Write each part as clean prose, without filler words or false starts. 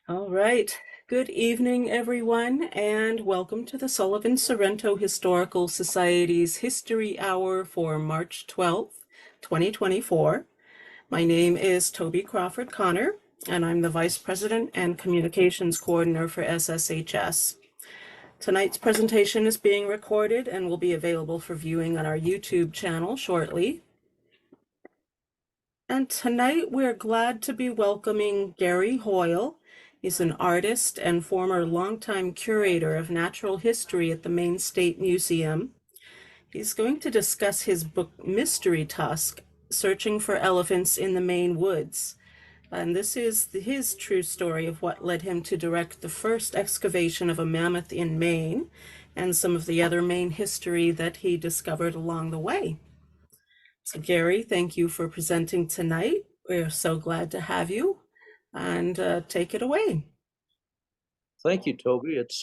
All right. Good evening, everyone, and welcome to the Sullivan Sorrento Historical Society's History Hour for March 12th, 2024. My name is Toby Crawford Connor, and I'm the Vice President and Communications Coordinator for SSHS. Tonight's presentation is being recorded and will be available for viewing on our YouTube channel shortly. And tonight we're glad to be welcoming Gary Hoyle. He's an artist and former longtime curator of natural history at the Maine State Museum. He's going to discuss his book, Mystery Tusk, Searching for Elephants in the Maine Woods. And this is his true story of what led him to direct the first excavation of a mammoth in Maine and some of the other Maine history that he discovered along the way. So Gary, thank you for presenting tonight. We're so glad to have you, and take it away. Thank you, Toby. It's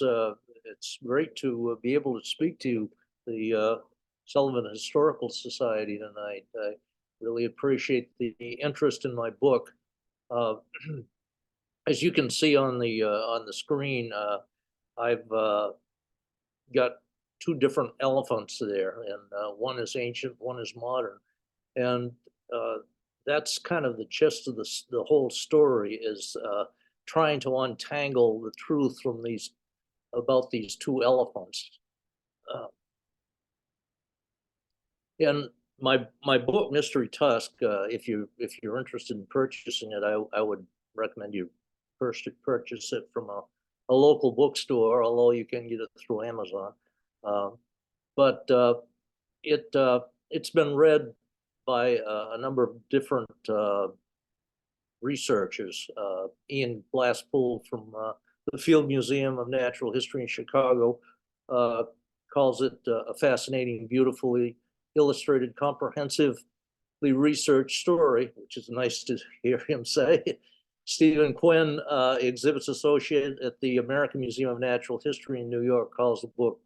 great to be able to speak to the Sullivan Historical Society tonight. I really appreciate the interest in my book. Uh, as you can see on the screen, I've got two different elephants there, and one is ancient, one is modern, and uh, that's kind of the gist of the whole story is trying to untangle the truth from these about these two elephants. Uh, and my book, Mystery Tusk, if you're interested in purchasing it, I would recommend you first to purchase it from a local bookstore, although you can get it through Amazon. Uh, but it's been read by a number of different researchers. Ian Glasspool from the Field Museum of Natural History in Chicago uh, calls it a fascinating, beautifully illustrated, comprehensively researched story, which is nice to hear him say. Stephen Quinn, exhibits associate at the American Museum of Natural History in New York, calls the book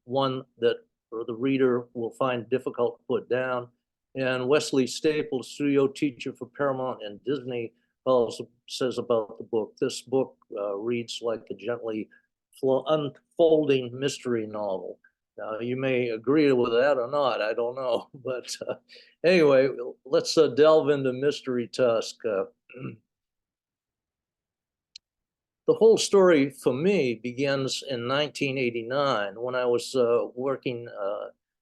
one that or the reader will find difficult to put down. And Wesley Staples, studio teacher for Paramount and Disney, also says about the book, this book reads like a gently unfolding mystery novel. Now, you may agree with that or not, I don't know. But anyway, let's delve into Mystery Tusk. The whole story for me begins in 1989 when I was working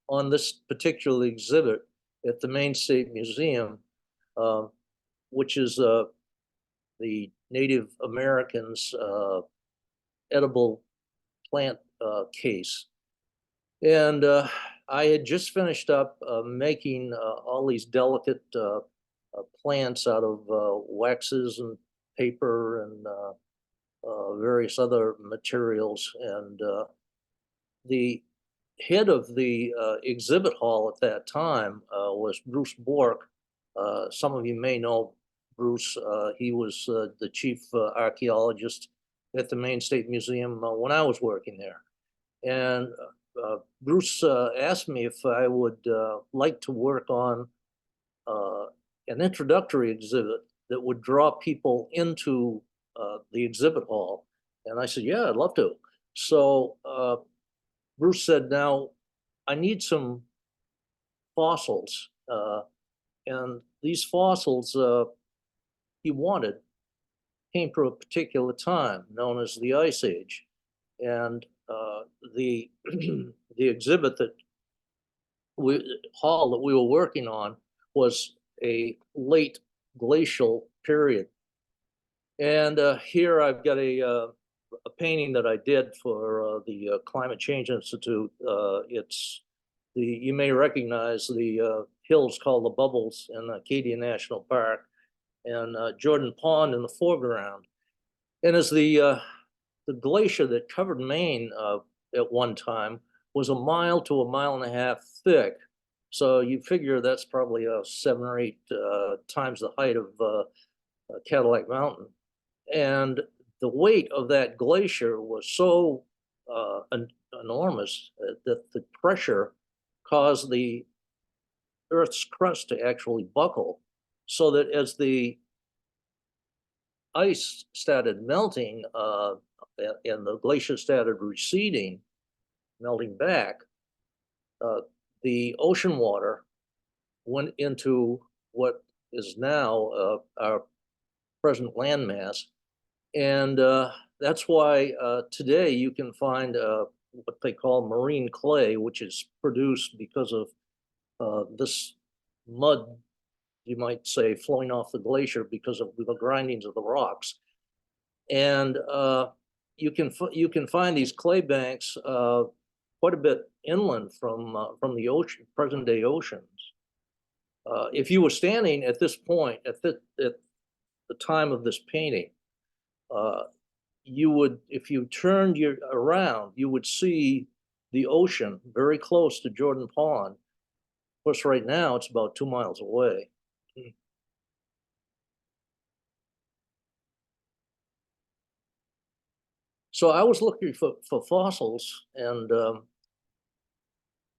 on this particular exhibit at the Maine State Museum, uh, which is the Native Americans' edible plant case. And I had just finished up making all these delicate plants out of waxes and paper and various other materials. And the head of the exhibit hall at that time was Bruce Bork. Some of you may know Bruce. He was the chief archaeologist at the Maine State Museum when I was working there. And Bruce asked me if I would like to work on an introductory exhibit that would draw people into the exhibit hall. And I said, yeah, I'd love to. So Bruce said, now I need some fossils. And these fossils he wanted came from a particular time known as the Ice Age. And the the exhibit that hall that we were working on was a late glacial period. And here I've got a painting that I did for the Climate Change Institute. You may recognize the hills called the Bubbles in Acadia National Park, and Jordan Pond in the foreground. And as the glacier that covered Maine at one time was a mile to a mile and a half thick. So you figure that's probably 7 or 8 times the height of Cadillac Mountain. And the weight of that glacier was so enormous that the pressure caused the Earth's crust to actually buckle, so that as the ice started melting and the glacier started receding, melting back, the ocean water went into what is now our present landmass. And that's why today you can find what they call marine clay, which is produced because of this mud, you might say, flowing off the glacier because of the grindings of the rocks. And you can find these clay banks quite a bit inland from the ocean, present day oceans. If you were standing at this point at the time of this painting, you would, if you turned around, you would see the ocean very close to Jordan Pond. Of course, right now it's about 2 miles away. So I was looking for fossils, and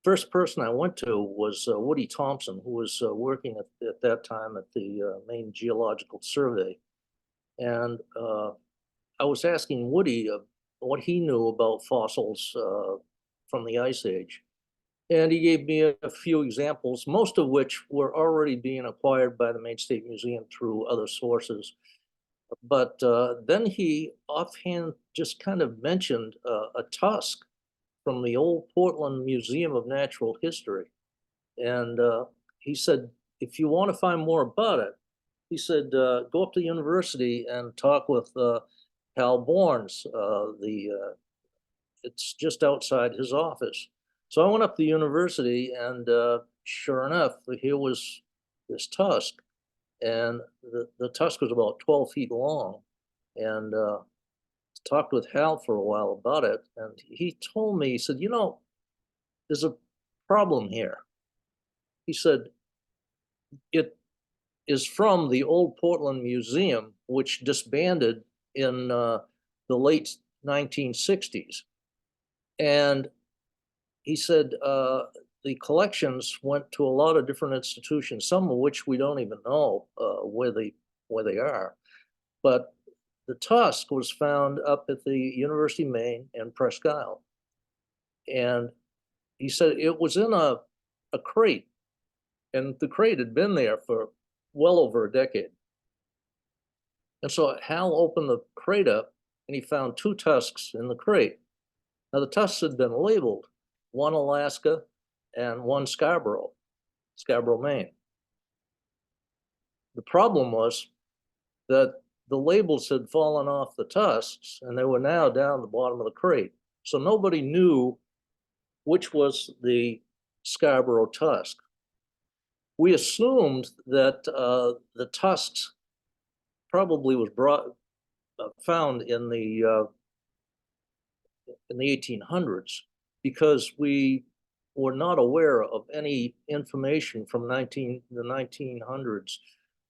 first person I went to was Woody Thompson, who was working at that time at the Maine Geological Survey. And I was asking Woody what he knew about fossils from the Ice Age. And he gave me a few examples, most of which were already being acquired by the Maine State Museum through other sources. But then he offhand just kind of mentioned a tusk from the old Portland Museum of Natural History. And he said, if you want to find more about it, he said, go up to the university and talk with Hal Borns. It's just outside his office. So I went up to the university, and sure enough, here was this tusk. And the tusk was about 12 feet long. And talked with Hal for a while about it. And he told me, he said, you know, there's a problem here. He said, it is from the old Portland Museum, which disbanded in the late 1960s. And he said the collections went to a lot of different institutions, some of which we don't even know where they are. But the tusk was found up at the University of Maine and Presque Isle. And he said it was in a crate, and the crate had been there for well over a decade. And so Hal opened the crate up, and he found 2 tusks in the crate. Now, the tusks had been labeled, one Alaska and one Scarborough, Maine. The problem was that the labels had fallen off the tusks, and they were now down the bottom of the crate. So nobody knew which was the Scarborough tusk. We assumed that the tusks probably was found in the 1800s, because we were not aware of any information from the 1900s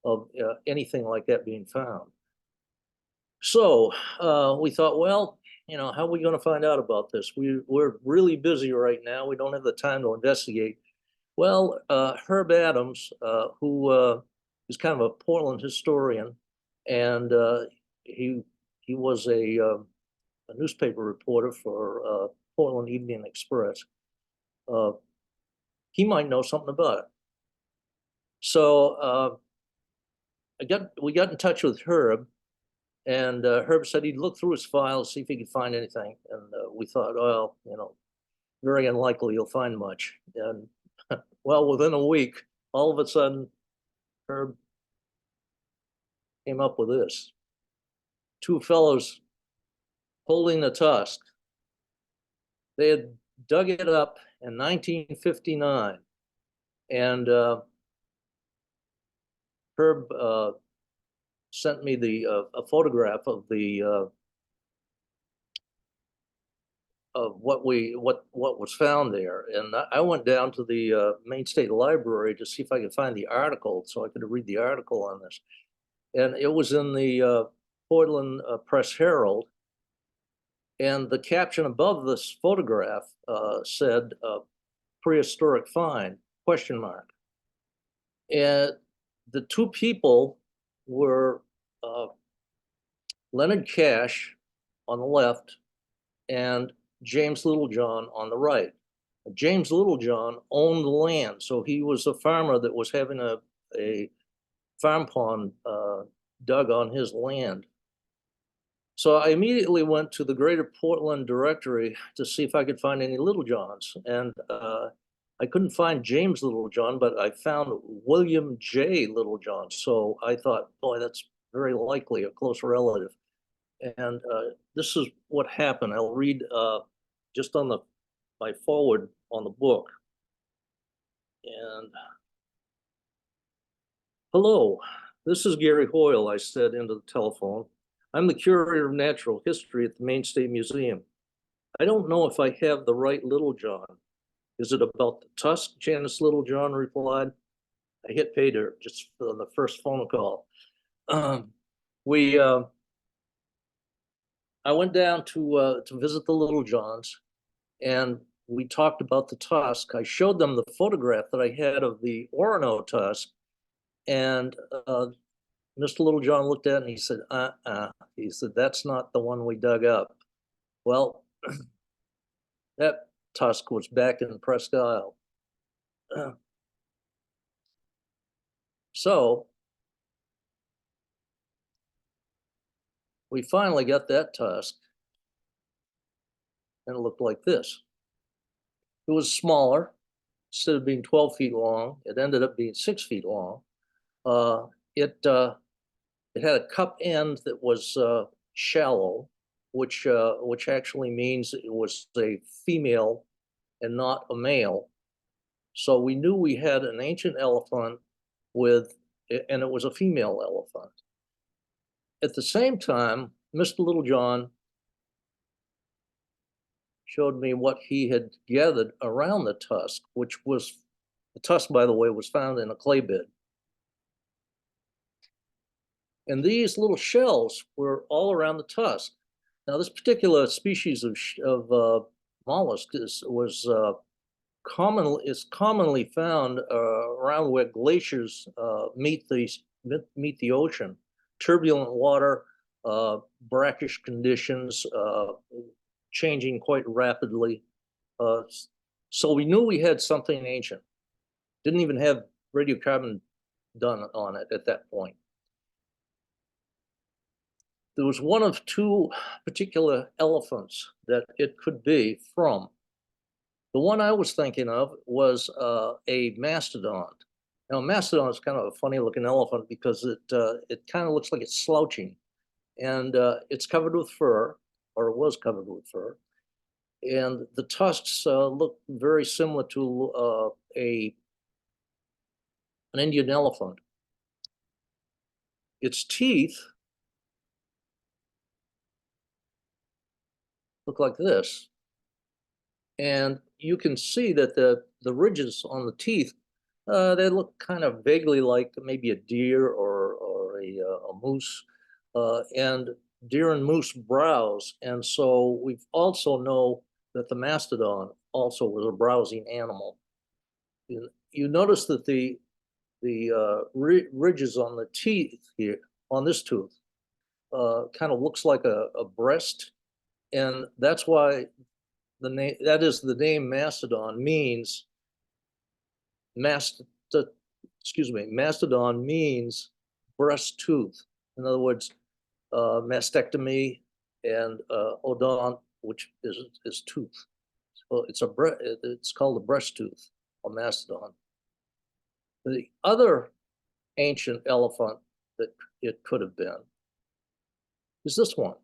of anything like that being found. So we thought, well, you know, how are we going to find out about this? We're really busy right now. We don't have the time to investigate. Well, Herb Adams, who is kind of a Portland historian, and he was a newspaper reporter for Portland Evening Express. He might know something about it. So we got in touch with Herb, and Herb said he'd look through his files, see if he could find anything. And we thought, well, you know, very unlikely you'll find much. And well, within a week, all of a sudden, Herb came up with this. 2 fellows holding a tusk. They had dug it up in 1959. And Herb sent me a photograph of what was found there. And I went down to the Maine State Library to see if I could find the article so I could read the article on this. And it was in the Portland Press Herald. And the caption above this photograph said, prehistoric find, question mark. And the 2 people were Leonard Cash on the left, and James Littlejohn on the right. James Littlejohn owned the land, so he was a farmer that was having a farm pond dug on his land. So I immediately went to the Greater Portland Directory to see if I could find any Littlejohns, and I couldn't find James Littlejohn, but I found William J. Littlejohn. So I thought, boy, that's very likely a close relative. And this is what happened. I'll read just on my forward on the book. And hello, this is Gary Hoyle, I said into the telephone. I'm the curator of natural history at the Maine State Museum. I don't know if I have the right Littlejohn. Is it about the tusk? Janice Littlejohn replied. I hit pay her just on the first phone call. I went down to visit the Littlejohns, and we talked about the tusk. I showed them the photograph that I had of the Orono tusk, and Mr. Littlejohn looked at it and he said, He said, that's not the one we dug up. Well, that tusk was back in Presque Isle. So we finally got that tusk, and it looked like this. It was smaller. Instead of being 12 feet long, it ended up being 6 feet long. It had a cup end that was shallow, which actually means it was a female and not a male. So we knew we had an ancient elephant and it was a female elephant. At the same time, Mr. Littlejohn showed me what he had gathered around the tusk, the tusk, by the way, was found in a clay bed. And these little shells were all around the tusk. Now, this particular species of mollusk is commonly found around where glaciers meet the ocean. Turbulent water, brackish conditions, changing quite rapidly. So we knew we had something ancient. Didn't even have radiocarbon done on it at that point. There was one of two particular elephants that it could be from. The one I was thinking of was a mastodon. Now, a mastodon is kind of a funny looking elephant because it kind of looks like it's slouching, and it's covered with fur, or it was covered with fur. And the tusks look very similar to an Indian elephant. Its teeth look like this. And you can see that the ridges on the teeth, they look kind of vaguely like maybe a deer or a moose, and deer and moose browse. And so we also know that the mastodon also was a browsing animal. You notice that the ridges on the teeth here, on this tooth, kind of looks like a breast. And that's why the name mastodon means mastodon means breast tooth. In other words, mastectomy and odont, which is tooth. So it's called a breast tooth, or mastodon. The other ancient elephant that it could have been is this one,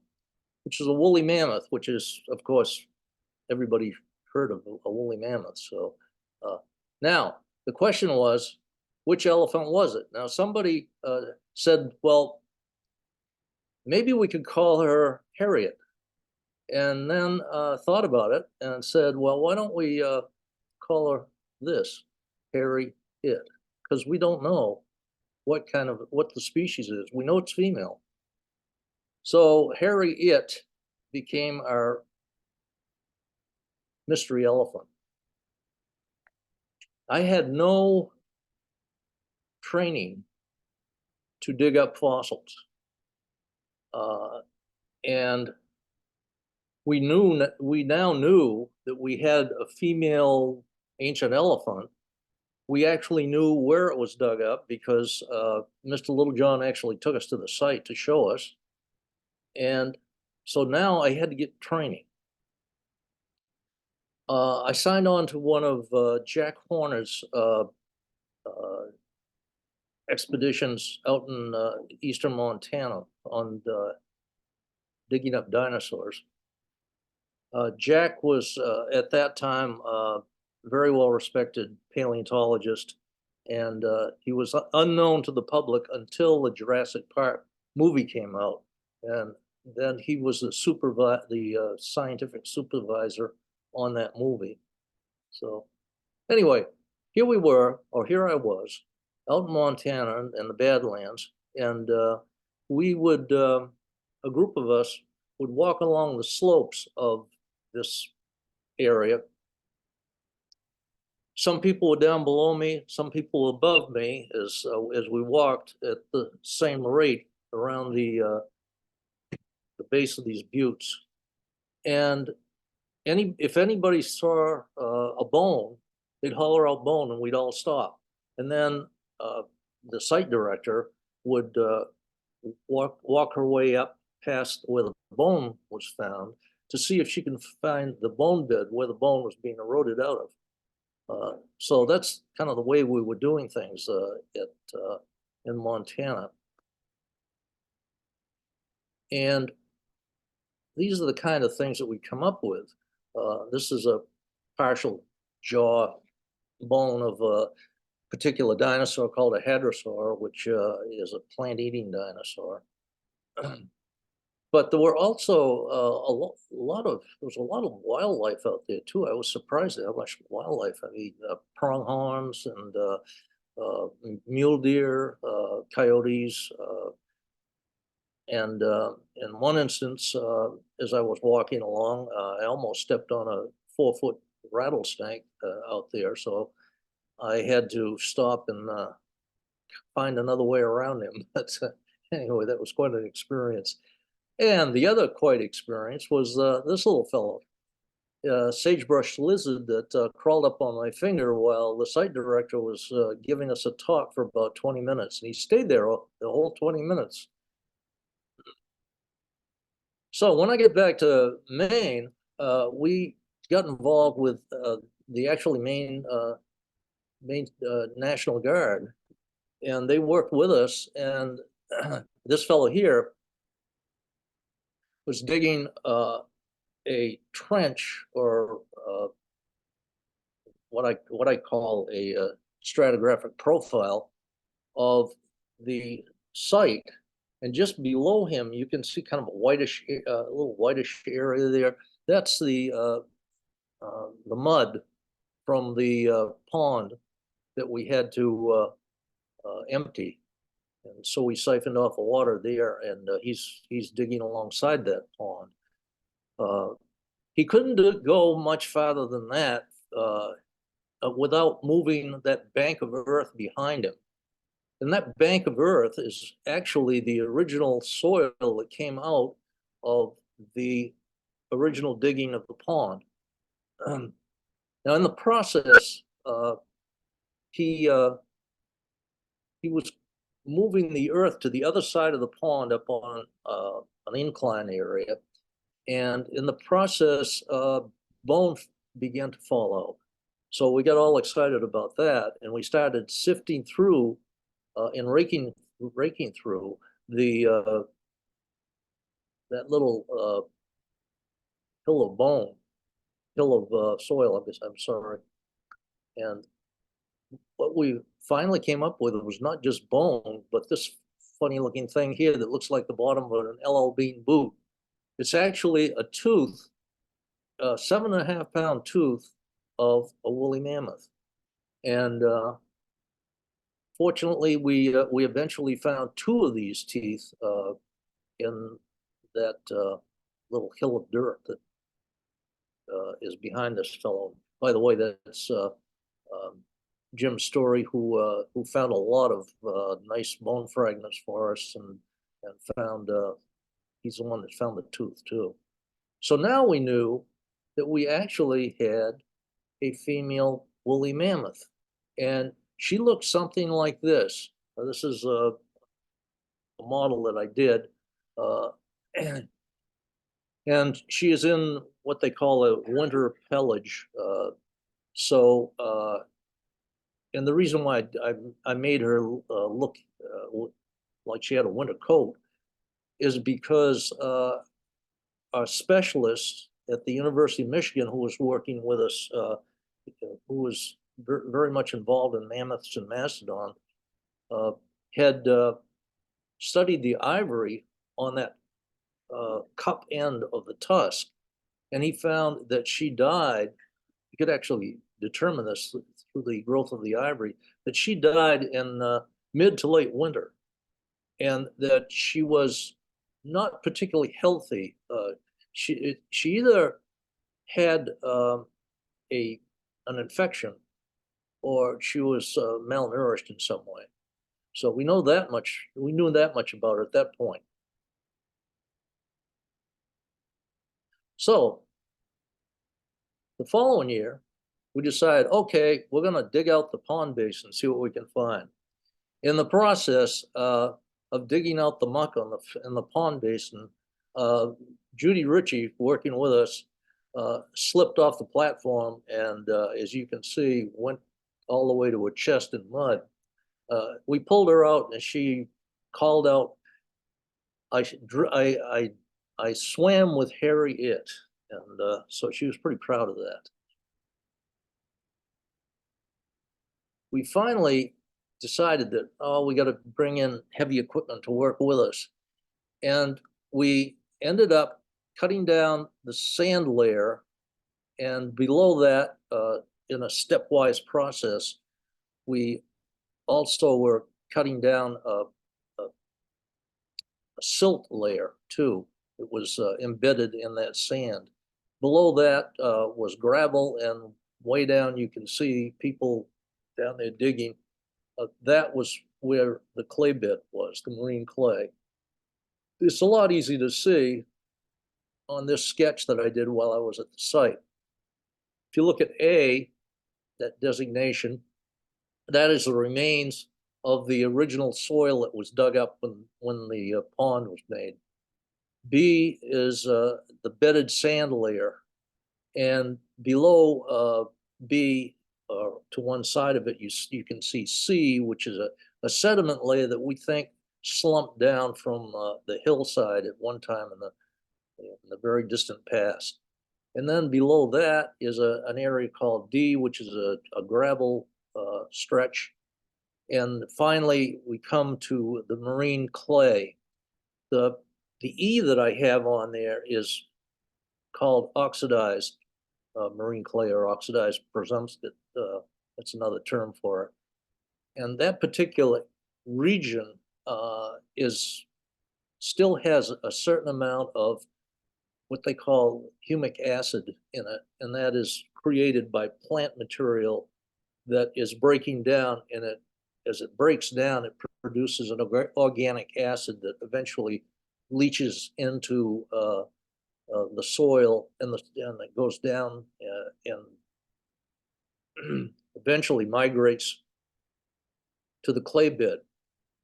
which is a woolly mammoth, which is, of course, everybody heard of a woolly mammoth. So now the question was, which elephant was it? Now somebody said, well, maybe we could call her Harriet. And then thought about it and said, well, why don't we call her this, Harry It? Because we don't know what the species is. We know it's female. So Harry It became our mystery elephant. I had no training to dig up fossils. And we now knew that we had a female ancient elephant. We actually knew where it was dug up because Mr. Littlejohn actually took us to the site to show us. And so now I had to get training. I signed on to one of Jack Horner's expeditions out in eastern Montana on digging up dinosaurs. Jack was at that time very well respected paleontologist, and he was unknown to the public until the Jurassic Park movie came out, and then he was the scientific supervisor on that movie. So anyway, here I was, out in Montana and the Badlands, and a group of us would walk along the slopes of this area. Some people were down below me, some people were above me as we walked at the same rate around the base of these buttes. And if anybody saw a bone, they'd holler out bone and we'd all stop. And then the site director would walk her way up past where the bone was found to see if she can find the bone bed where the bone was being eroded out of. So that's kind of the way we were doing things in Montana. And these are the kind of things that we come up with. This is a partial jaw bone of a particular dinosaur called a hadrosaur, which is a plant-eating dinosaur. But there were also there was a lot of wildlife out there too. I was surprised at how much wildlife. I mean, pronghorns and mule deer, coyotes, and in one instance, as I was walking along, I almost stepped on a 4-foot rattlesnake out there. So I had to stop and find another way around him. But anyway, that was quite an experience. And the other quite experience was this little fellow, sagebrush lizard that crawled up on my finger while the site director was giving us a talk for about 20 minutes. And he stayed there the whole 20 minutes. So when I get back to Maine, we got involved with the actually Maine National Guard, and they worked with us. And this fellow here was digging a trench, or what I call a stratigraphic profile of the site. And just below him, you can see kind of a little whitish area there. That's the mud from the pond that we had to empty. And so we siphoned off the water there, and he's digging alongside that pond. He couldn't go much farther than that without moving that bank of earth behind him. And that bank of earth is actually the original soil that came out of the original digging of the pond. Now, in the process, he was moving the earth to the other side of the pond up on an incline area. And in the process, bone began to fall out. So we got all excited about that, and we started sifting through and raking through the that little hill of soil. I'm sorry. And what we finally came up with was not just bone, but this funny looking thing here that looks like the bottom of an LL Bean boot. It's actually a tooth, a 7.5-pound tooth of a woolly mammoth. And fortunately, we eventually found 2 of these teeth in that little hill of dirt that is behind this fellow. By the way, that's Jim Story, who found a lot of nice bone fragments for us, and found He's the one that found the tooth too. So now we knew that we actually had a female woolly mammoth. And she looked something like this. This is a model that I did. Uh, and she is in what they call a winter pelage. And the reason why I made her look like she had a winter coat is because our specialist at the University of Michigan, who was working with us, who was very much involved in mammoths and mastodon, had studied the ivory on that cup end of the tusk, and he found that she died. You could actually determine this through the growth of the ivory, that she died in mid to late winter, and that she was not particularly healthy. She either had an infection or she was malnourished in some way. So we know that much. We knew that much about her at that point. So the following year, we decided, okay, we're going to dig out the pond basin, see what we can find. In the process of digging out the muck in the pond basin, Judy Ritchie, working with us, slipped off the platform and, as you can see, went all the way to her chest in mud. We pulled her out and she called out, I swam with Harry It. And so she was pretty proud of that. We finally decided that, oh, we got to bring in heavy equipment to work with us. And we ended up cutting down the sand layer, and below that, in a stepwise process, we also were cutting down a silt layer too. It was embedded in that sand. Below that was gravel, and way down you can see people down there digging. That was where the clay bed was, the marine clay. It's a lot easier to see on this sketch that I did while I was at the site. If you look at A, that designation, that is the remains of the original soil that was dug up when the pond was made. B is the bedded sand layer. And below B, to one side of it, you can see C, which is a sediment layer that we think slumped down from the hillside at one time in the very distant past. And then below that is an area called D, which is a gravel stretch. And finally, we come to the marine clay. The E that I have on there is called oxidized marine clay, or oxidized presumptive. That's another term for it. And that particular region still has a certain amount of what they call humic acid in it, and that is created by plant material that is breaking down, and as it breaks down, it produces an organic acid that eventually leaches into the soil, and it goes down and eventually migrates to the clay bed.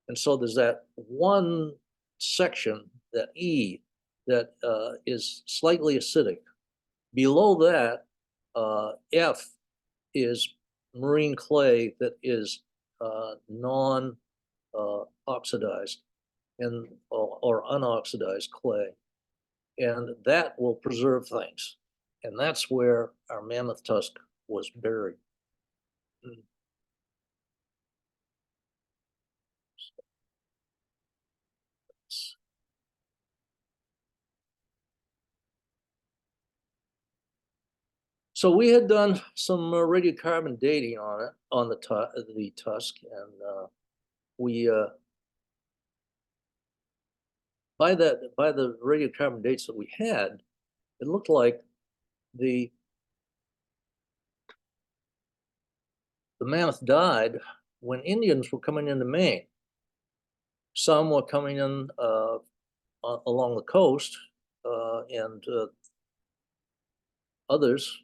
And so there's that one section, that E, that is slightly acidic. Below that, F is marine clay that is non-oxidized or unoxidized clay. And that will preserve things. And that's where our mammoth tusk was buried. So we had done some radiocarbon dating on it, on the tusk, and we by the radiocarbon dates that we had, it looked like the mammoth died when Indians were coming into Maine. Some were coming in on along the coast, and others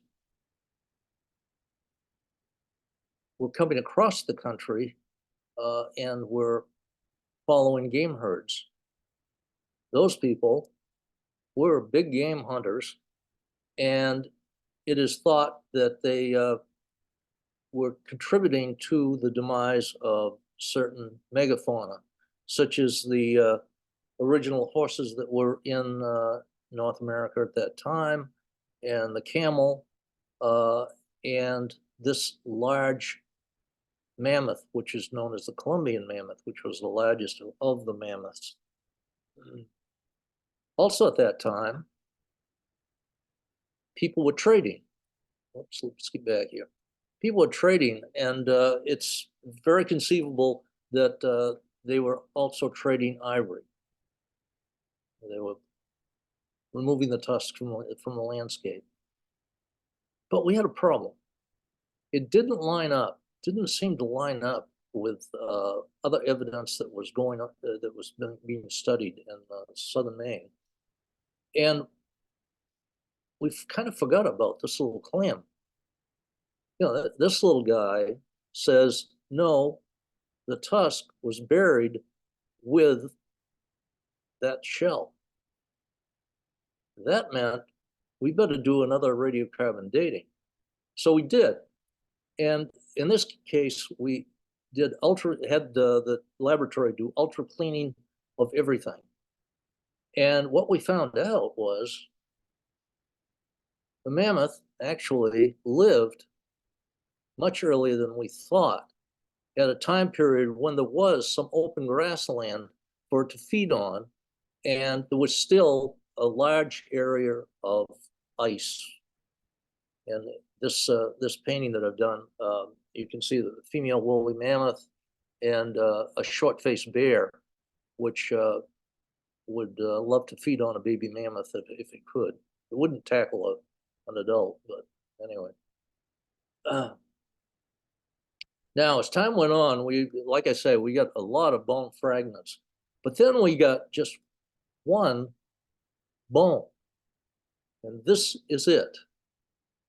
were coming across the country and were following game herds. Those people were big game hunters, and it is thought that they were contributing to the demise of certain megafauna, such as the original horses that were in North America at that time, and the camel, and this large mammoth, which is known as the Columbian mammoth, which was the largest of the mammoths. Also at that time, people were trading. Oops, let's get back here. People were trading, and it's very conceivable that they were also trading ivory. They were removing the tusks from the landscape. But we had a problem. It didn't line up, didn't seem to line up with other evidence that was going up, that was being studied in southern Maine. And we kind of forgot about this little clam. You know, this little guy says, no, the tusk was buried with that shell. That meant we better do another radiocarbon dating. So we did. And in this case, we did had the laboratory do ultra cleaning of everything. And what we found out was the mammoth actually lived much earlier than we thought, at a time period when there was some open grassland for it to feed on, and there was still a large area of ice. And this painting that I've done, you can see the female woolly mammoth and a short-faced bear, which would love to feed on a baby mammoth if it could. It wouldn't tackle an adult, but anyway. Now, as time went on, like I say, we got a lot of bone fragments, but then we got just one bone, and this is it.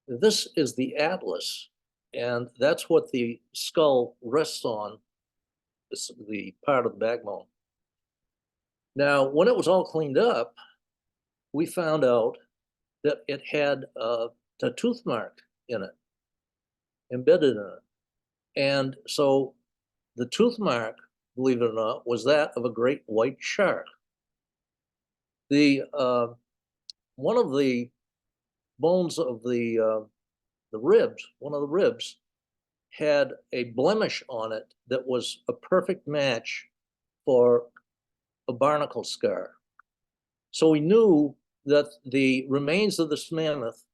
This is the atlas, and that's what the skull rests on, the part of the backbone. Now, when it was all cleaned up, we found out that it had a tooth mark in it, embedded in it. And so the tooth mark, believe it or not, was that of a great white shark. The one of the bones of the ribs, one of the ribs, had a blemish on it that was a perfect match for a barnacle scar. So we knew that the remains of this mammoth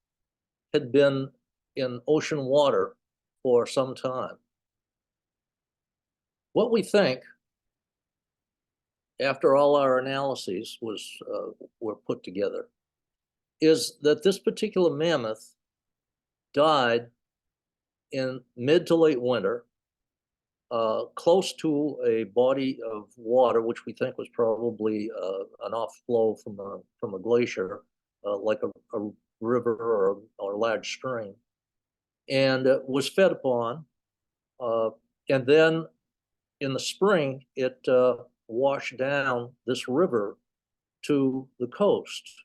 had been in ocean water for some time. What we think, after all our analyses were put together, is that this particular mammoth died in mid to late winter, close to a body of water, which we think was probably an offflow from a glacier, like a river or a large stream, and was fed upon. And then in the spring, it washed down this river to the coast,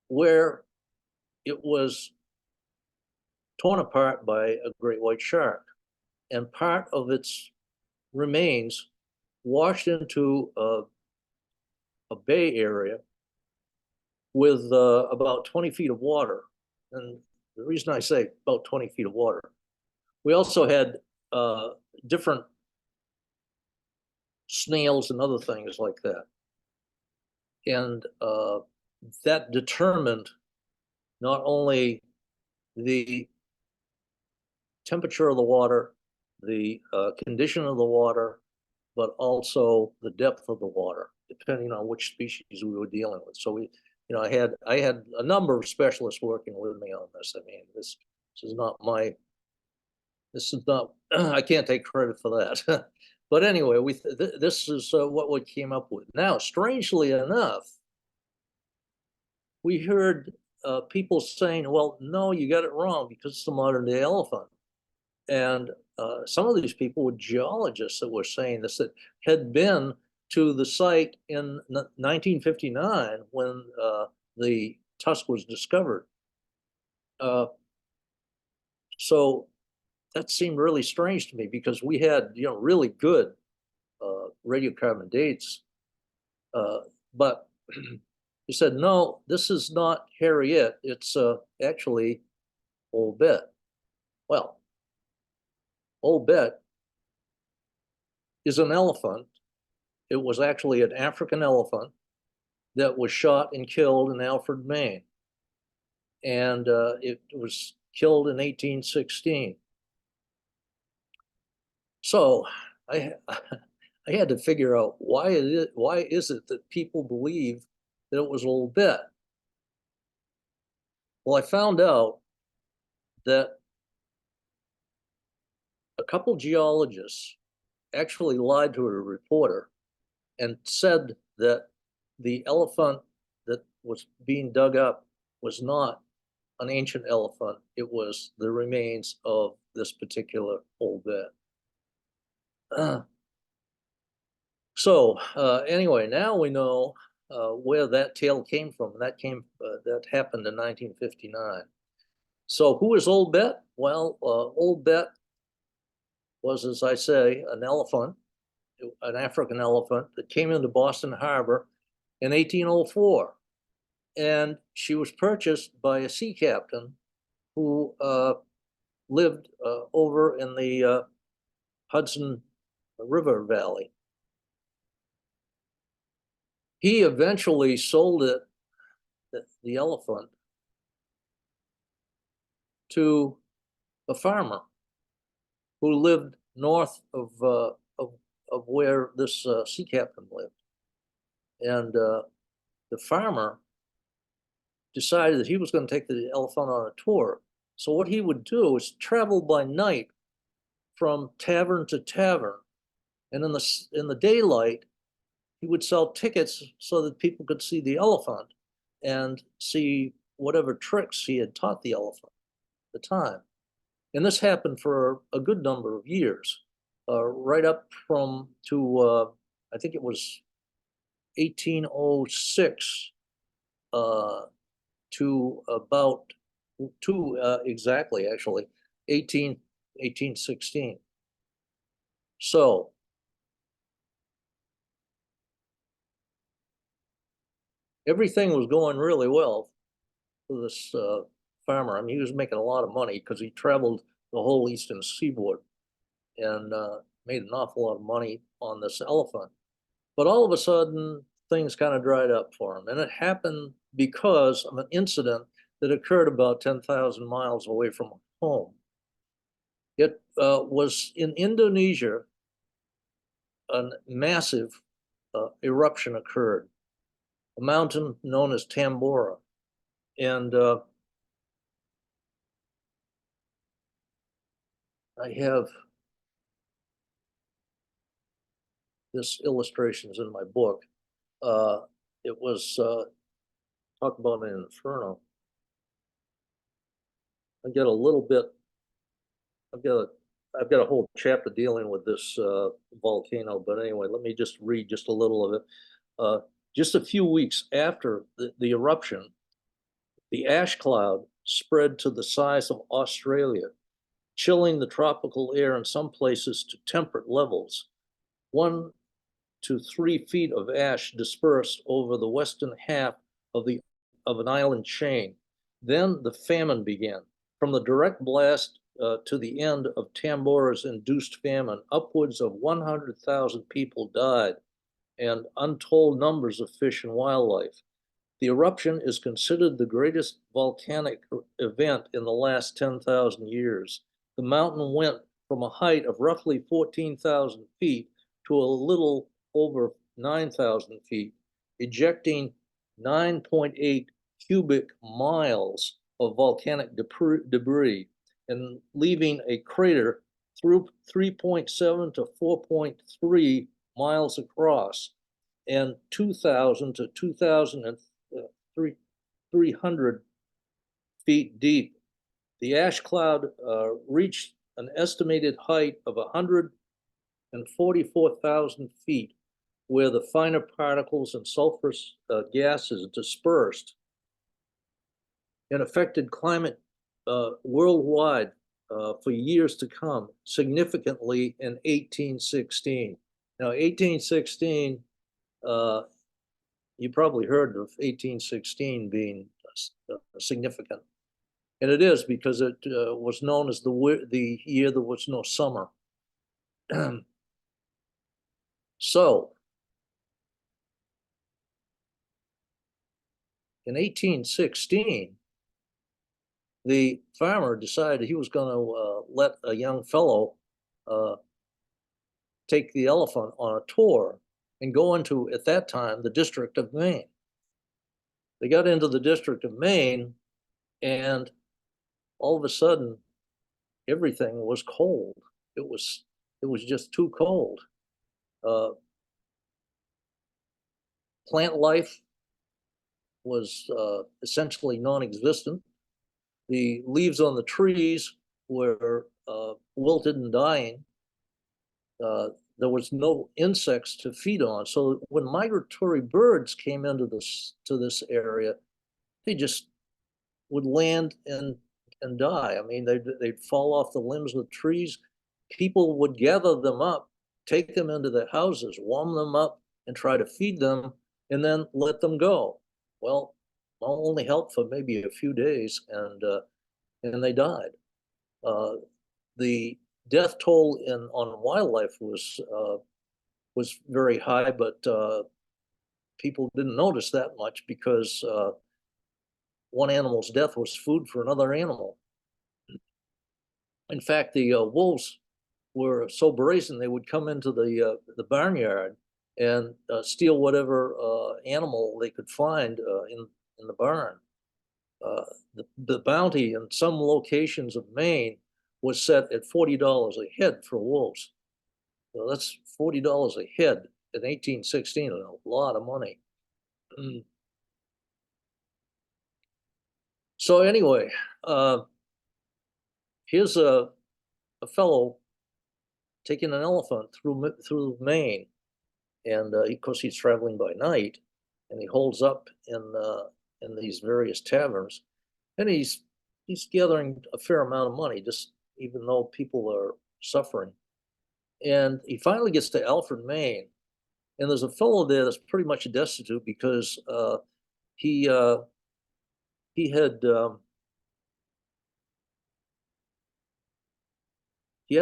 where it was torn apart by a great white shark, and part of its remains washed into a bay area with about 20 feet of water. And the reason I say about 20 feet of water, we also had different snails and other things like that. And that determined not only the temperature of the water, the condition of the water, but also the depth of the water, depending on which species we were dealing with. So I had a number of specialists working with me on this. I mean, this is not I can't take credit for that. But anyway, this is what we came up with. Now, strangely enough, we heard people saying, well, no, you got it wrong because it's a modern day elephant. And some of these people were geologists that were saying this, that had been to the site in 1959 when the tusk was discovered. So that seemed really strange to me because we had, really good radiocarbon dates. But he said, no, this is not Harriet. It's actually Old Bet. Well, Old Bet is an elephant. It was actually an African elephant that was shot and killed in Alfred, Maine. And it was killed in 1816. So I, I had to figure out why is it that people believe that it was Old Bet? Well, I found out that a couple geologists actually lied to a reporter and said that the elephant that was being dug up was not an ancient elephant. It was the remains of this particular Old Bet. So anyway, now we know where that tale came from. That happened in 1959. So who is Old Bet? Well, Old Bet was, as I say, an elephant, an African elephant that came into Boston Harbor in 1804. And she was purchased by a sea captain who lived over in the Hudson River Valley. He eventually sold it, the elephant, to a farmer who lived north of where this sea captain lived. And the farmer decided that he was going to take the elephant on a tour. So what he would do is travel by night from tavern to tavern. And in the daylight, he would sell tickets so that people could see the elephant and see whatever tricks he had taught the elephant at the time. And this happened for a good number of years, right up to I think it was 1806 to about exactly, actually, 1816. So everything was going really well for this farmer. I mean, he was making a lot of money because he traveled the whole eastern seaboard and made an awful lot of money on this elephant. But all of a sudden, things kind of dried up for him. And it happened because of an incident that occurred about 10,000 miles away from home. It was in Indonesia, a massive eruption occurred, a mountain known as Tambora. And I have this illustrations in my book. It was talk about an inferno. I get a little bit. I've got a whole chapter dealing with this volcano, but anyway, let me just read just a little of it. Just a few weeks after the eruption, the ash cloud spread to the size of Australia, chilling the tropical air in some places to temperate levels. 1 to 3 feet of ash dispersed over the western half of an island chain. Then the famine began. From the direct blast to the end of Tambora's induced famine, upwards of 100,000 people died, and untold numbers of fish and wildlife. The eruption is considered the greatest volcanic event in the last 10,000 years. The mountain went from a height of roughly 14,000 feet to a little over 9,000 feet, ejecting 9.8 cubic miles of volcanic debris and leaving a crater through 3.7 to 4.3 miles across and 2,000 to 2,300 feet deep. The ash cloud reached an estimated height of 144,000 feet, where the finer particles and sulfurous gases dispersed and affected climate worldwide for years to come, significantly in 1816. Now, 1816, you probably heard of 1816 being significant. And it is because it was known as the year there was no summer. So, in 1816, the farmer decided he was going to let a young fellow take the elephant on a tour and go into, at that time, the District of Maine. They got into the District of Maine, and all of a sudden, everything was cold. It was just too cold. Plant life was essentially non-existent. The leaves on the trees were wilted and dying. There was no insects to feed on. So when migratory birds came into this area, they just would land and die. I mean, they'd fall off the limbs of the trees. People would gather them up, take them into their houses, warm them up, and try to feed them, and then let them go. Well, only helped for maybe a few days, and they died. The death toll on wildlife was very high, but people didn't notice that much because one animal's death was food for another animal. In fact, the wolves were so brazen they would come into the barnyard and steal whatever animal they could find in the barn. The bounty in some locations of Maine was set at $40 a head for wolves. So that's $40 a head in 1816, a lot of money. So anyway, here's a fellow taking an elephant through Maine, and of course he's traveling by night, and he holds up in these various taverns, and he's gathering a fair amount of money, just even though people are suffering. And he finally gets to Alfred, Maine, and there's a fellow there that's pretty much destitute because he had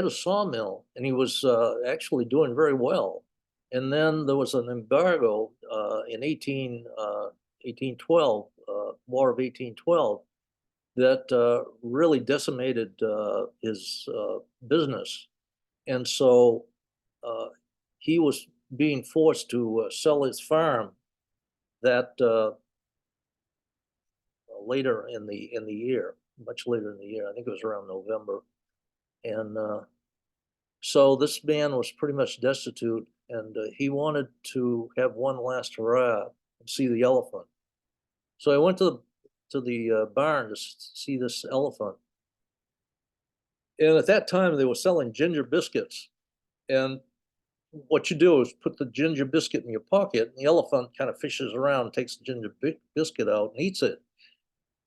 a sawmill, and he was actually doing very well. And then there was an embargo in 1812, War of 1812, that really decimated his business. And so he was being forced to sell his farm that later in the year, much later in the year. I think it was around November. And so this man was pretty much destitute, and he wanted to have one last hurrah and see the elephant. So I went to the barn to see this elephant. And at that time, they were selling ginger biscuits. And what you do is put the ginger biscuit in your pocket, and the elephant kind of fishes around, takes the ginger biscuit out, and eats it.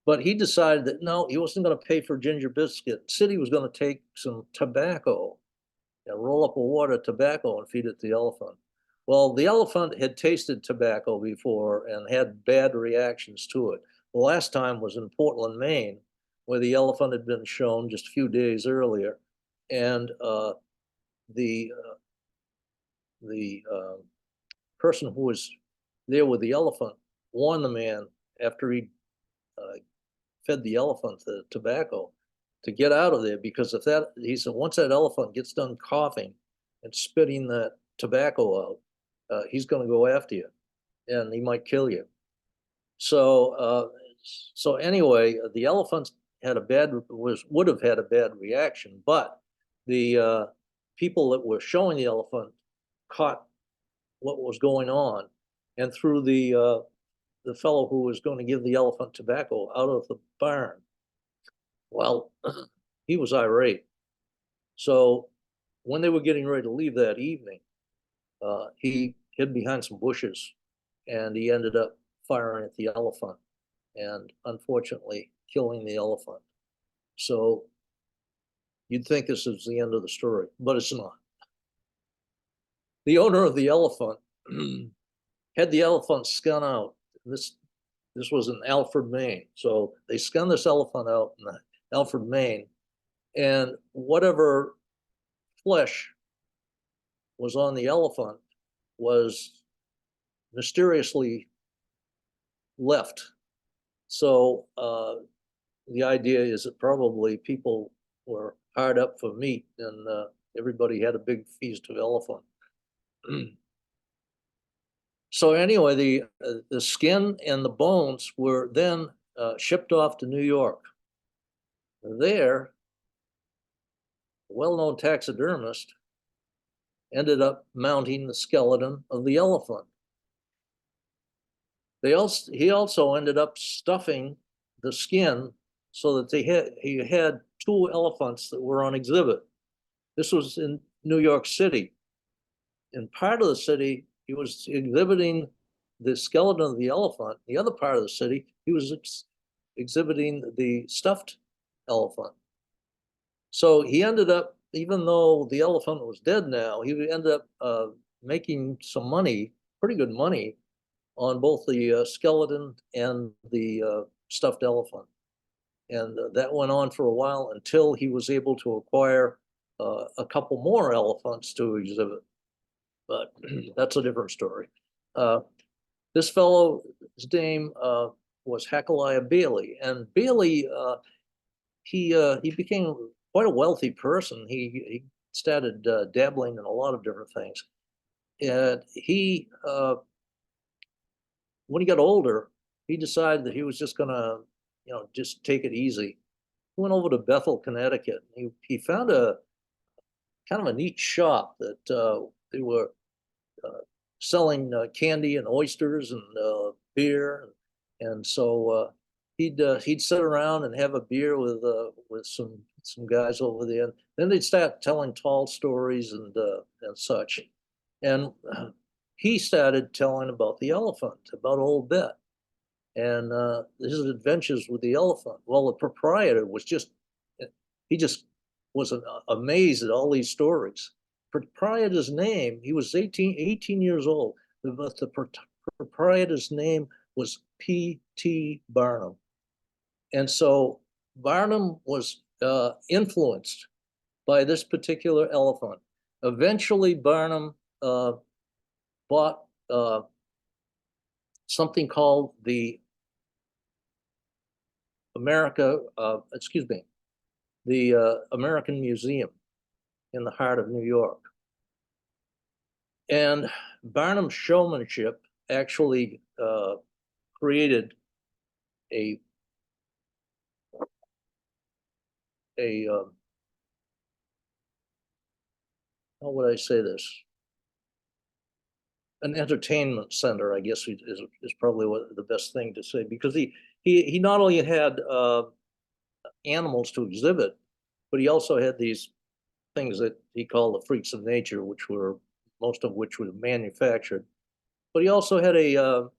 But he decided that no, he wasn't going to pay for ginger biscuit. Instead, he was going to take some tobacco and roll up a wad of tobacco and feed it to the elephant. Well, the elephant had tasted tobacco before and had bad reactions to it. The last time was in Portland, Maine, where the elephant had been shown just a few days earlier. And the person who was there with the elephant warned the man after he fed the elephant the tobacco to get out of there, because if that, he said, once that elephant gets done coughing and spitting that tobacco out, he's going to go after you, and he might kill you. So so anyway, the elephant would have had a bad reaction, but the people that were showing the elephant caught what was going on and threw the fellow who was going to give the elephant tobacco out of the barn. Well, he was irate. So when they were getting ready to leave that evening, he hid behind some bushes and he ended up firing at the elephant and unfortunately killing the elephant. So you'd think this is the end of the story, but it's not. The owner of the elephant had the elephant skun out. This was in Alfred, Maine. So they skun this elephant out in Alfred, Maine, and whatever flesh was on the elephant was mysteriously left. So the idea is that probably people were hard up for meat and everybody had a big feast of elephant. So anyway, the skin and the bones were then shipped off to New York. There, a well-known taxidermist ended up mounting the skeleton of the elephant. He also ended up stuffing the skin so that he had two elephants that were on exhibit. This was in New York City. In part of the city, he was exhibiting the skeleton of the elephant. The other part of the city, he was exhibiting the stuffed elephant. So he ended up, even though the elephant was dead now, he ended up making some money, pretty good money, on both the skeleton and the stuffed elephant. And that went on for a while until he was able to acquire a couple more elephants to exhibit. But that's a different story. This fellow's name was Hecaliah Bailey, and Bailey he became quite a wealthy person. He started dabbling in a lot of different things, and he when he got older, he decided that he was just gonna just take it easy. He went over to Bethel, Connecticut. He found a kind of a neat shop that they were selling candy and oysters and beer, and so he'd sit around and have a beer with some guys over there. And then they'd start telling tall stories and such. And he started telling about the elephant, about Old Bet, and his adventures with the elephant. Well, the proprietor was he just was amazed at all these stories. Proprietor's name, he was 18 years old, but the proprietor's name was P.T. Barnum. And so Barnum was influenced by this particular elephant. Eventually, Barnum bought something called the American Museum in the heart of New York. And Barnum's showmanship actually created a how would I say this? An entertainment center, I guess, is probably the best thing to say, because he not only had animals to exhibit, but he also had these things that he called the freaks of nature, which were most of which were manufactured. But he also had a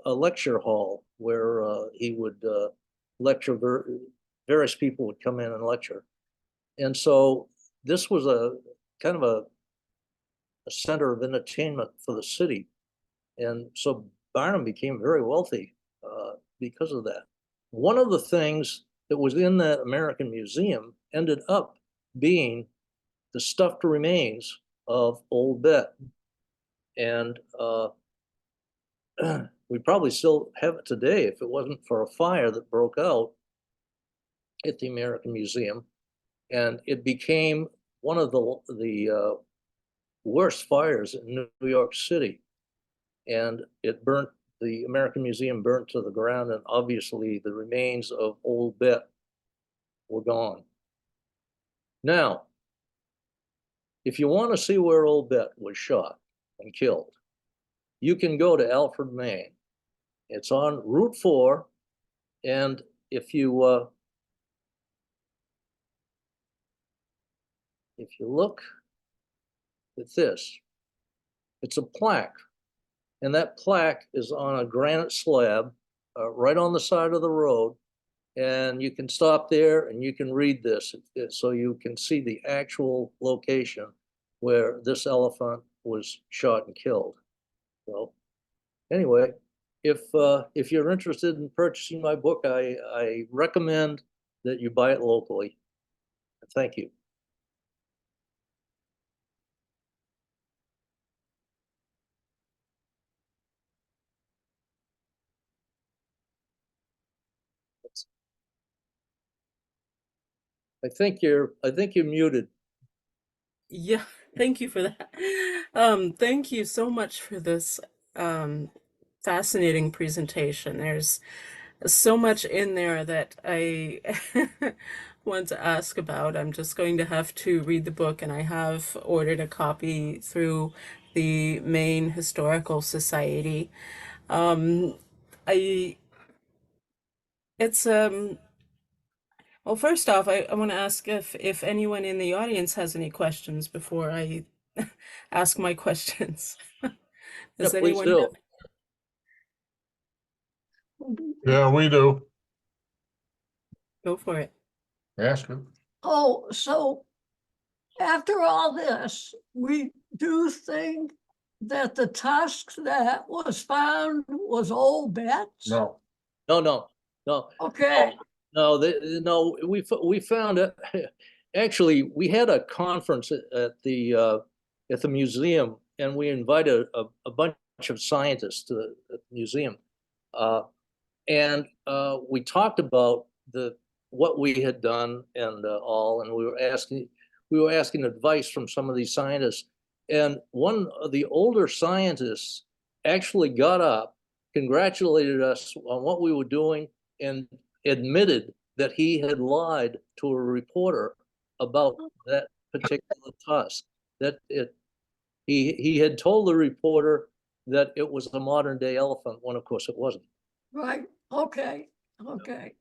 lecture hall where he would lecture. Various people would come in and lecture, and so this was a kind of a center of entertainment for the city, and so Barnum became very wealthy because of that. One of the things that was in that American Museum ended up being the stuffed remains of Old Bet, and we probably still have it today if it wasn't for a fire that broke out at the American Museum, and it became one of the worst fires in New York City, and it burnt. The American Museum burnt to the ground, and obviously the remains of Old Bet were gone. Now, if you want to see where Old Bet was shot and killed, you can go to Alfred, Maine. It's on Route 4, and if you look at this, it's a plaque, and that plaque is on a granite slab right on the side of the road, and you can stop there and you can read this, so you can see the actual location where this elephant was shot and killed. So anyway, if you're interested in purchasing my book, I recommend that you buy it locally. Thank you. I think you're muted. Yeah, thank you for that. Thank you so much for this um, fascinating presentation. There's so much in there that I want to ask about. I'm just going to have to read the book, and I have ordered a copy through the Maine Historical Society. I it's well, first off, I want to ask if anyone in the audience has any questions before I ask my questions. Yeah, Does please anyone do. have? Yeah, we do. Go for it. Ask him. Oh, so after all this, we do think that the tusk that was found was Old Bet's? No. No. Okay, No, no, we found it. Actually, we had a conference at the museum, and we invited a bunch of scientists to the museum, uh, and we talked about the what we had done and all, and we were asking advice from some of these scientists, and one of the older scientists actually got up, congratulated us on what we were doing, and admitted that he had lied to a reporter about that particular tusk. That he had told the reporter that it was a modern day elephant, when of course it wasn't. right, okay, okay.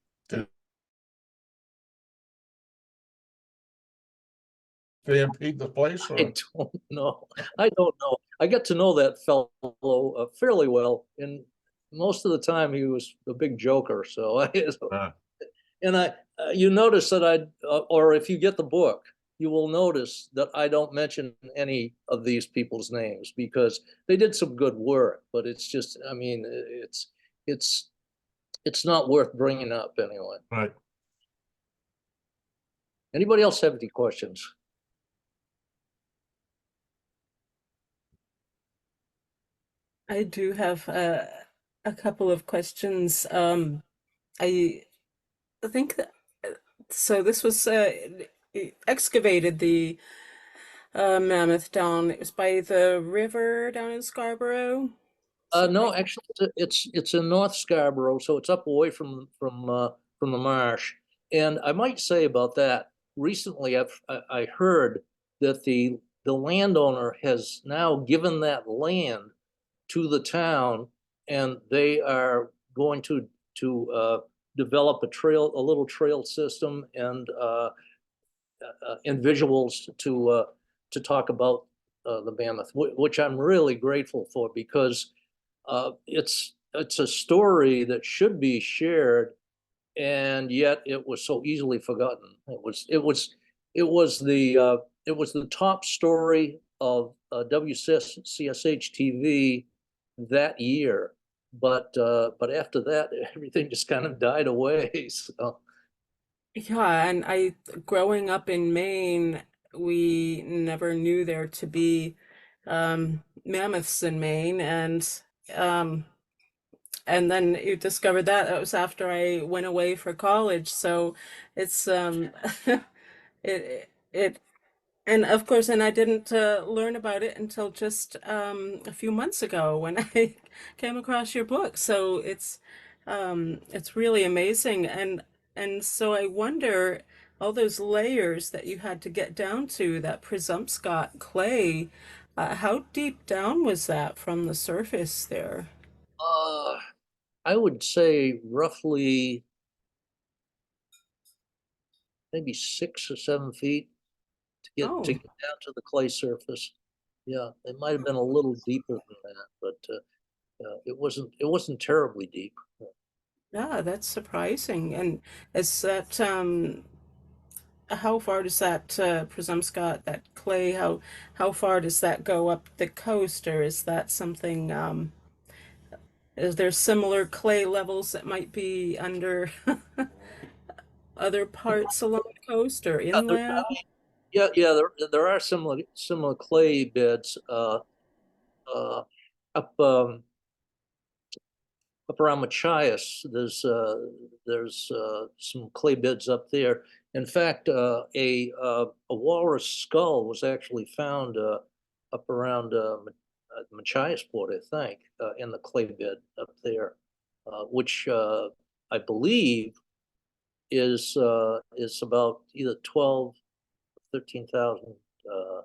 Stampede the place I or? don't know. I don't know. I got to know that fellow fairly well, and most of the time he was a big joker. So and you notice that or if you get the book, you will notice that I don't mention any of these people's names because they did some good work, but it's just, I mean, it's it's not worth bringing up anyway. Right. Anybody else have any questions? I do have a couple of questions. I think that so. This was excavated the mammoth down. It was by the river down in Scarborough. Is that No, right? actually, it's in North Scarborough, so it's up away from the marsh. And I might say about that, recently I heard that the landowner has now given that land to the town, and they are going to develop a little trail system, and visuals to talk about the mammoth, which I'm really grateful for because it's a story that should be shared, and yet it was so easily forgotten. It was the top story of WCSH TV that year, but after that everything just kind of died away. So Yeah, and I, growing up in Maine, we never knew there to be mammoths in Maine, um, and then you discovered that it was after I went away for college. So it's it and of course, and I didn't learn about it until just a few months ago when I came across your book. So it's really amazing, and so I wonder all those layers that you had to get down to, that Presumpscot clay, how deep down was that from the surface there? Uh, I would say roughly maybe 6 or 7 feet Oh, to get down to the clay surface. Yeah, it might have been a little deeper than that, but it wasn't terribly deep. yeah, that's surprising. And is that how far does that Presumpscot, that clay, how far does that go up the coast, or is that something is there similar clay levels that might be under other parts along the coast or Yeah, inland? there are similar clay beds uh, up up around Machias. There's some clay beds up there. In fact, a walrus skull was actually found up around Machias Port, I think, in the clay bed up there, which I believe is about either 12, 13,000 uh,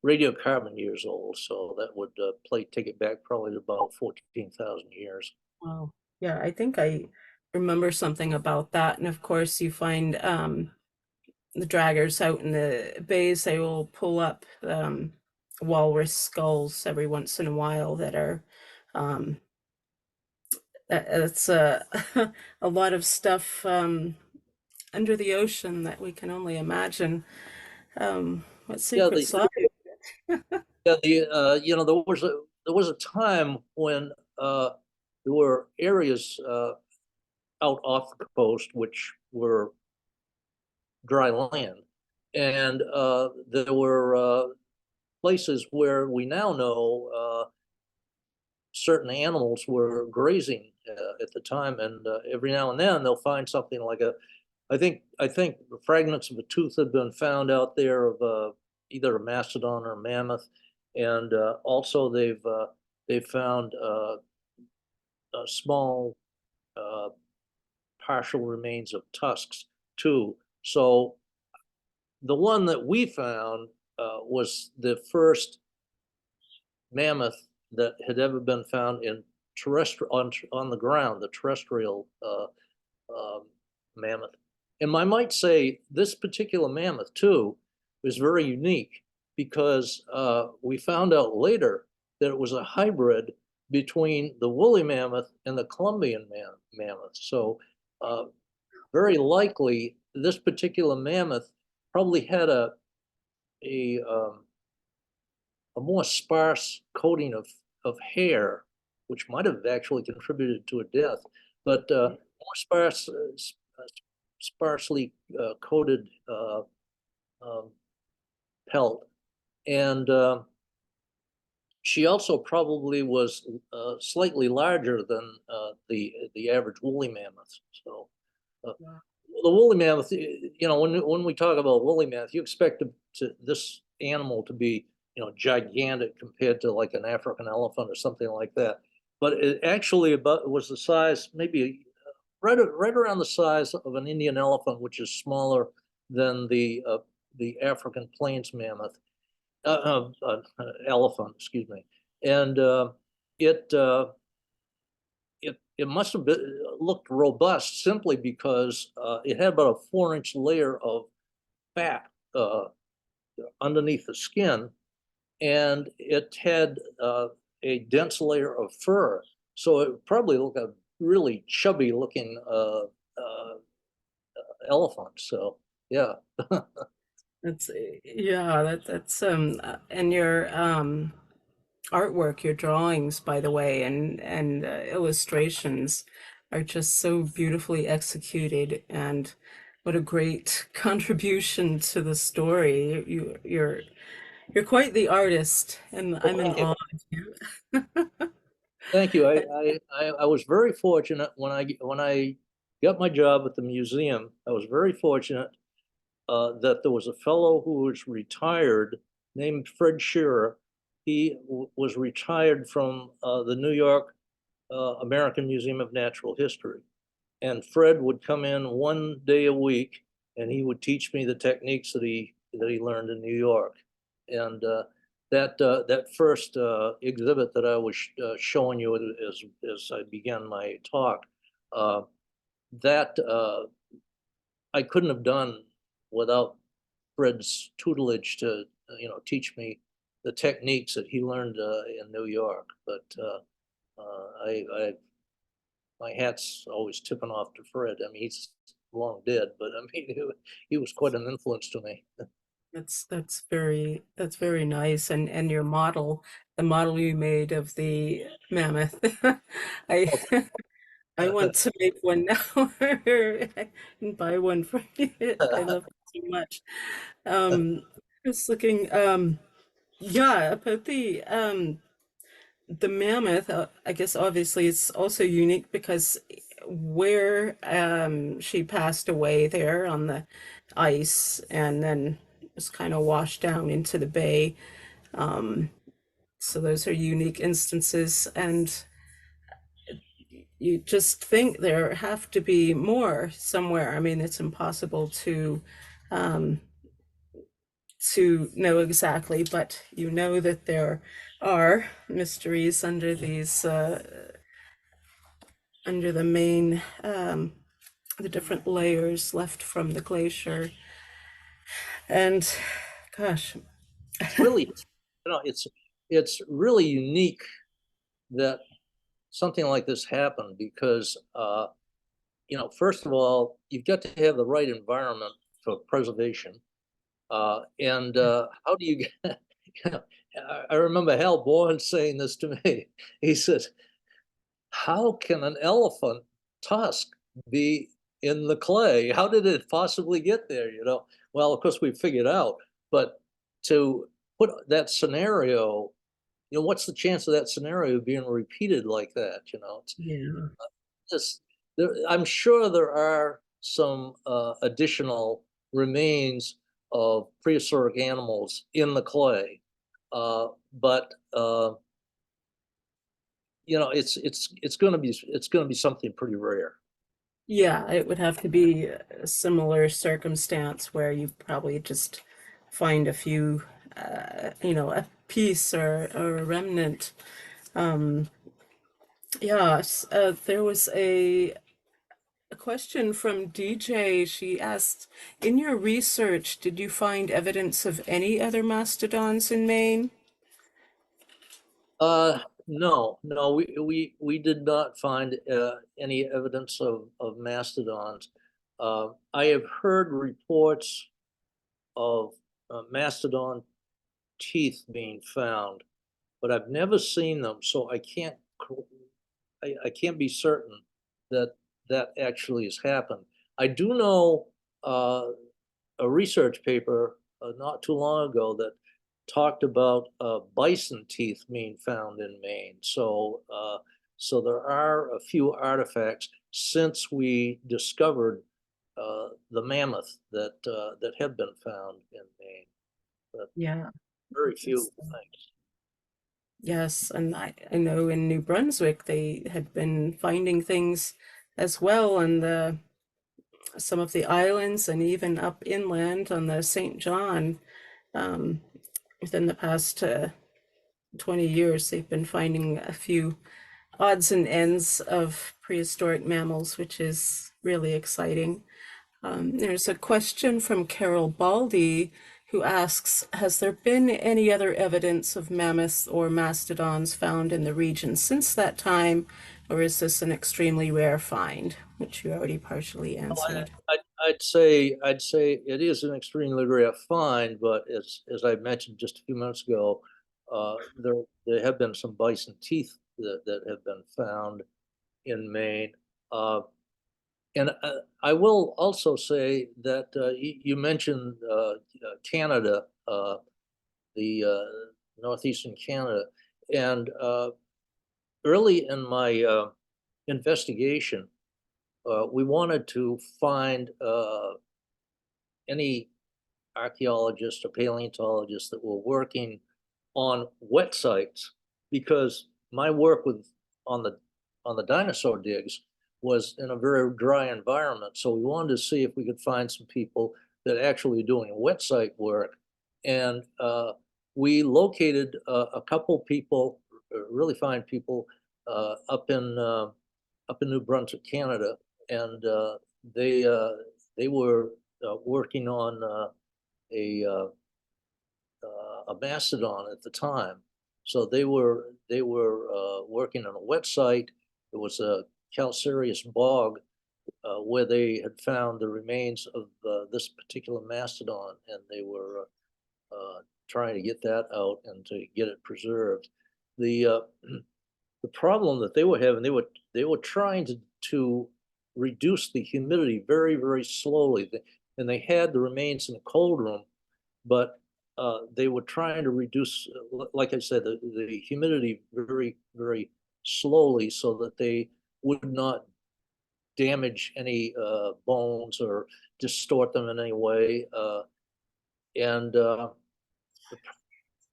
radiocarbon years old. So that would take it back probably to about 14,000 years. Wow. Yeah, I think I remember something about that. And of course, you find the draggers out in the bays, they will pull up walrus skulls every once in a while that are um, it's a lot of stuff under the ocean that we can only imagine. What Yeah, secrets lie? there was a time when there were areas out off the coast which were dry land, and there were places where we now know certain animals were grazing at the time, and every now and then they'll find something like I think fragments of a tooth have been found out there of either a mastodon or a mammoth, and also they've found small uh, partial remains of tusks too. So the one that we found was the first mammoth that had ever been found in terrestrial on the ground, the terrestrial um, mammoth. And I might say this particular mammoth too is very unique because we found out later that it was a hybrid between the woolly mammoth and the Columbian mammoth. So uh, very likely this particular mammoth probably had a a more sparse coating of hair, which might have actually contributed to a death, but more sparsely coated um, pelt. And she also probably was slightly larger than the average woolly mammoth. So Wow. the woolly mammoth, when we talk about woolly mammoth, you expect this animal to be, gigantic compared to like an African elephant or something like that. But it actually was the size, maybe right around the size of an Indian elephant, which is smaller than the African plains mammoth, elephant, excuse me. And it it must have looked robust simply because it had about a 4-inch layer of fat underneath the skin, and it had a dense layer of fur. So it probably looked a really chubby looking elephant. So yeah. That's yeah, that's and your artwork, your drawings, by the way, and illustrations are just so beautifully executed, and what a great contribution to the story. You're quite the artist, and Well, I'm in thank you. awe of you. Thank you. I was very fortunate when I got my job at the museum. I was very fortunate that there was a fellow who was retired named Fred Shearer. He was retired from the New York American Museum of Natural History. and Fred would come in 1 day a week, and he would teach me the techniques that he learned in New York. And that first exhibit that I was showing you as I began my talk, that I couldn't have done without Fred's tutelage to teach me the techniques that he learned in New York. But I my hat's always tipping off to Fred. I mean, he's long dead, but I mean, he was quite an influence to me. That's very nice. And your model, the model you made of the mammoth, I I want to make one now and buy one for you. I love it so much. Just looking, yeah, about the mammoth. I guess obviously it's also unique because where she passed away there on the ice and then was kind of washed down into the bay. So those are unique instances, and you just think there have to be more somewhere. I mean, it's impossible um, to know exactly, but you know that there are mysteries under these under the main the different layers left from the glacier. And gosh, It's really, it's really unique that something like this happened because, first of all, you've got to have the right environment for preservation. And how do you get, I remember Hal Bourne saying this to me. He says, how can an elephant tusk be in the clay? How did it possibly get there? Well, of course we figured out, but to put that scenario, what's the chance of that scenario being repeated like that? It's yeah, just, I'm sure there are some additional remains of prehistoric animals in the clay, but it's going to be something pretty rare. yeah, it would have to be a similar circumstance where you probably just find a few, a piece or a remnant. Um, yes, there was a question from DJ. She asked, in your research, did you find evidence of any other mastodons in Maine? No, we did not find any evidence of mastodons. I have heard reports of mastodon teeth being found, but I've never seen them, so I can't be certain that that actually has happened. I do know a research paper not too long ago that talked about bison teeth being found in Maine. So there are a few artifacts since we discovered the mammoth that have been found in Maine, but Yeah. very few It's- things. Yes, and I know in New Brunswick they had been finding things as well on the some of the islands and even up inland on the St. John. Um, within the past 20 years, they've been finding a few odds and ends of prehistoric mammals, which is really exciting. There's a question from Carol Baldy who asks, has there been any other evidence of mammoths or mastodons found in the region since that time, or is this an extremely rare find, which you already partially answered? I'd say it is an extremely rare find, but as I mentioned just a few minutes ago, there have been some bison teeth that have been found in Maine. And I will also say that you mentioned Canada, the northeastern Canada, and early in my investigation, we wanted to find any archaeologists or paleontologists that were working on wet sites, because my work on the dinosaur digs was in a very dry environment. So we wanted to see if we could find some people that actually doing wet site work. And we located a couple people, really fine people, up in New Brunswick, Canada, and they were working on a mastodon at the time. So they were working on a wet site. It was a calcareous bog where they had found the remains of this particular mastodon, and they were trying to get that out and to get it preserved. The the problem that they were having, they were trying to reduce the humidity very, very slowly, and they had the remains in a cold room, but they were trying to reduce, like I said, the humidity very, very slowly, so that they would not damage any bones or distort them in any way. And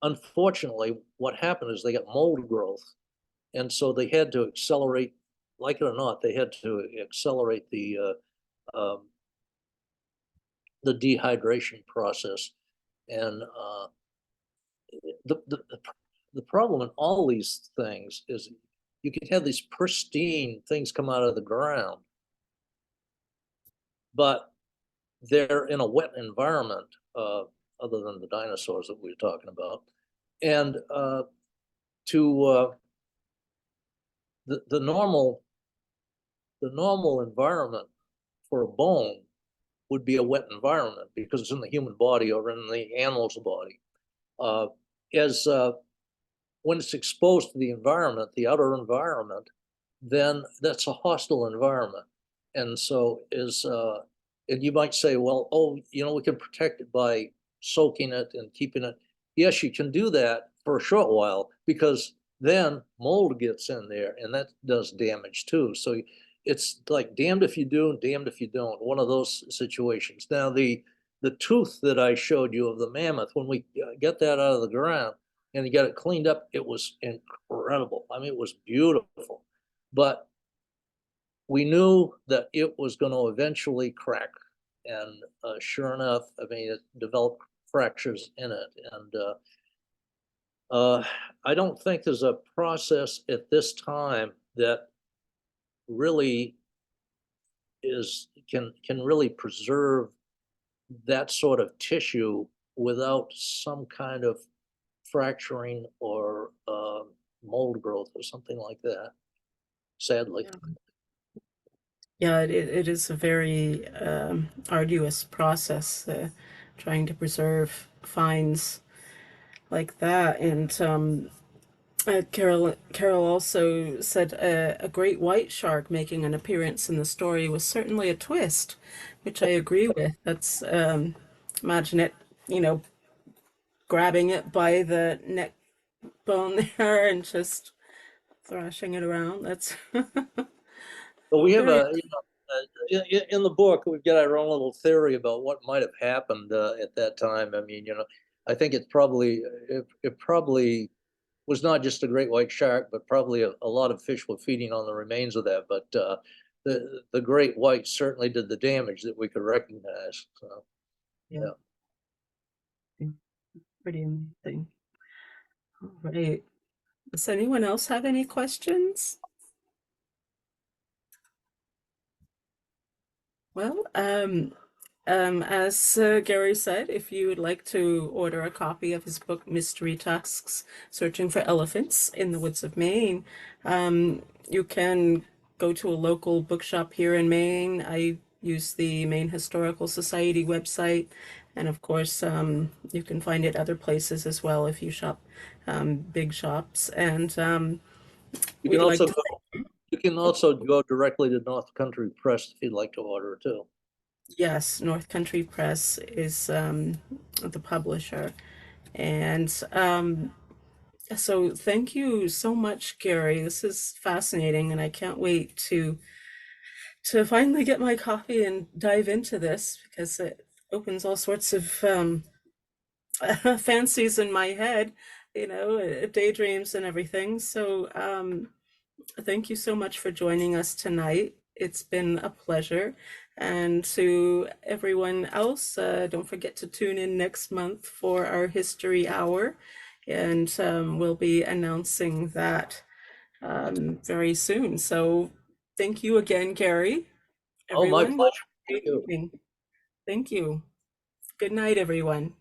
unfortunately, what happened is they got mold growth. And so they had to accelerate, like it or not, they had to accelerate the dehydration process. And the problem in all these things is you can have these pristine things come out of the ground, but they're in a wet environment, other than the dinosaurs that we were talking about. And the normal environment for a bone would be a wet environment because it's in the human body or in the animal's body. As when it's exposed to the environment, the outer environment, then that's a hostile environment. And so and you might say, well, oh, we can protect it by soaking it and keeping it. Yes, you can do that for a short while, because then mold gets in there and that does damage too. So it's like damned if you do, damned if you don't, one of those situations. Now, the tooth that I showed you of the mammoth, when we get that out of the ground and you got it cleaned up, it was incredible. I mean, it was beautiful, but we knew that it was going to eventually crack. And sure enough, I mean, it developed fractures in it. And I don't think there's a process at this time that really can really preserve that sort of tissue without some kind of fracturing or mold growth or something like that, sadly. Yeah, it is a very arduous process, trying to preserve finds like that. And Carol also said a great white shark making an appearance in the story was certainly a twist, which I agree with. That's imagine it, grabbing it by the neck bone there and just thrashing it around. That's But we have very in the book, we've got our own little theory about what might have happened at that time. I mean, I think it probably was not just a great white shark, but probably a lot of fish were feeding on the remains of that. But the great white certainly did the damage that we could recognize. So, yeah, pretty amazing. All right. Does anyone else have any questions? Well, as Gary said, if you would like to order a copy of his book, Mystery Tusks, Searching for Elephants in the Woods of Maine, you can go to a local bookshop here in Maine. I use the Maine Historical Society website, and of course, you can find it other places as well if you shop big shops. And you we'd can like also to, you can also go directly to North Country Press if you'd like to order it too. yes, North Country Press is the publisher. And so thank you so much, Gary. This is fascinating, and I can't wait to finally get my copy and dive into this, because it opens all sorts of fancies in my head, daydreams and everything. So thank you so much for joining us tonight. It's been a pleasure. And to everyone else, don't forget to tune in next month for our History Hour. And we'll be announcing that very soon. So thank you again, Gary. Oh, my Everyone, pleasure. great Thank you. evening. Thank you. Good night, everyone.